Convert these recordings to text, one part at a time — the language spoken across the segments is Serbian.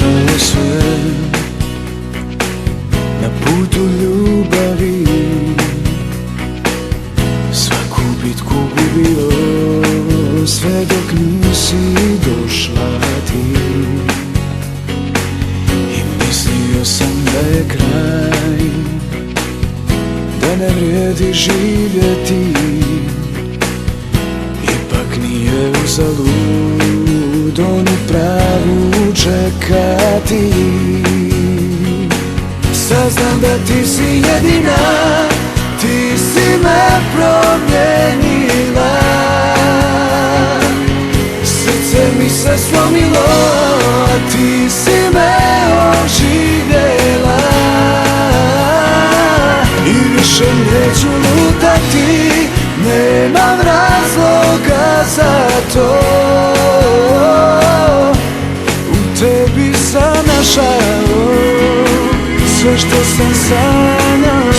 prošao sve na putu ljubavi, svaku bitku gubio sve dok nisi došla ti. I mislio sam da je kraj, da ne vrijedi živjeti, ipak nije uzalud onu pravu čekati. Saznam da ti si jedina, ti si me promijenila, srce mi se slomilo, a ti si me oživjela. I više neću lutati, nemam razloga za to. U tebi sam našao sve što sam sanjao.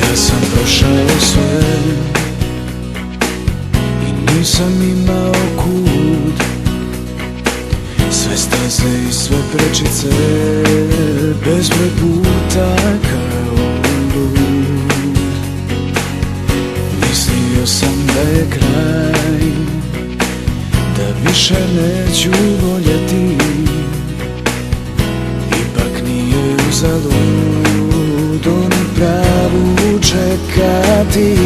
Ja sam prošao sve i nisam imao kud, sve staze i sve prečice, bezbroj puta kao lud. Mislio sam da je kraj, da više neću voljeti, ipak nije uzalud onu pravu čekati.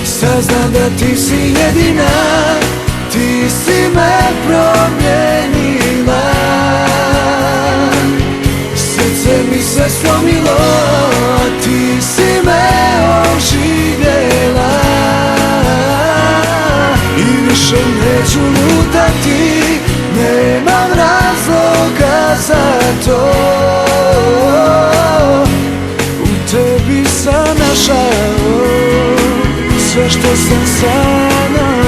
Saznam da ti si jedina, ti si me promijenila, srce mi se slomilo, a ti si me oživjela. I više neću lutati, nemam razloga za to. U tebi sam našao sve što sam sanjao.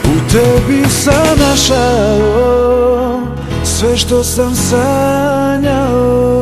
U tebi sam našao sve što sam sanjao.